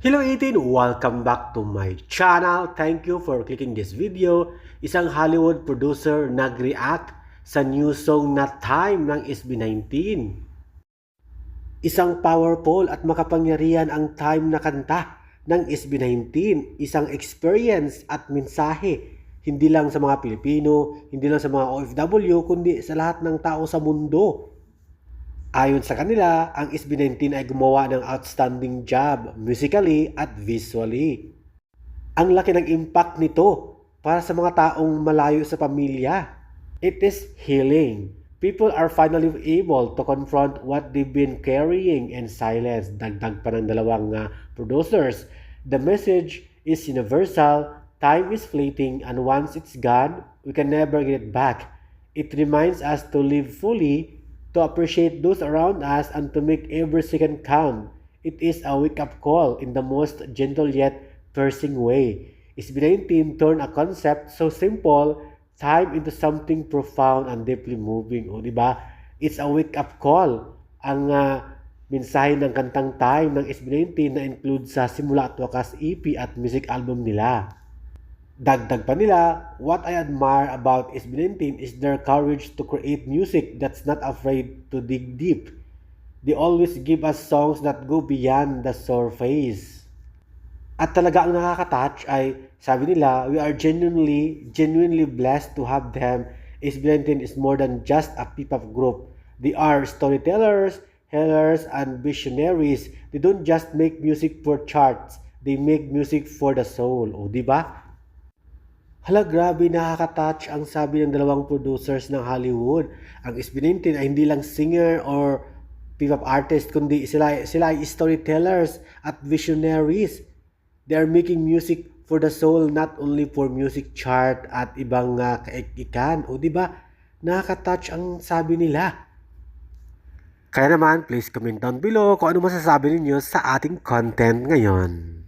Hello 18! Welcome back to my channel. Thank you for clicking this video. Isang Hollywood producer nag-react sa new song na Time ng SB19. Isang powerful at makapangyarihan ang Time na kanta ng SB19. Isang experience at mensahe. Hindi lang sa mga Pilipino, hindi lang sa mga OFW, kundi sa lahat ng tao sa mundo. Ayon sa kanila, ang SB19 ay gumawa ng outstanding job musically at visually. Ang laki ng impact nito para sa mga taong malayo sa pamilya. It is healing. People are finally able to confront what they've been carrying in silence. Dagdag pa ng dalawang producers. The message is universal. Time is fleeting and once it's gone, we can never get it back. It reminds us to live fully, to appreciate those around us, and to make every second count. It is a wake-up call in the most gentle yet piercing way. SB19 turned a concept so simple, time, into something profound and deeply moving. O, diba? It's a wake-up call. Ang mensahe ng kantang Time ng SB19 na include sa Simula at Wakas EP at music album nila. Dagdag pa nila, what I admire about SB19 is their courage to create music that's not afraid to dig deep. They always give us songs that go beyond the surface. At talaga ang nakaka-touch ay, sabi nila, we are genuinely blessed to have them. SB19 is more than just a P-pop group. They are storytellers, healers, and visionaries. They don't just make music for charts. They make music for the soul. O, diba? Hala, grabe, nakaka-touch ang sabi ng dalawang producers ng Hollywood. Ang SB19 ay hindi lang singer or P-pop artist, kundi sila ay storytellers at visionaries. They are making music for the soul, not only for music chart at ibang kaikikan. O diba, nakaka-touch ang sabi nila. Kaya naman, please comment down below kung ano masasabi ninyo sa ating content ngayon.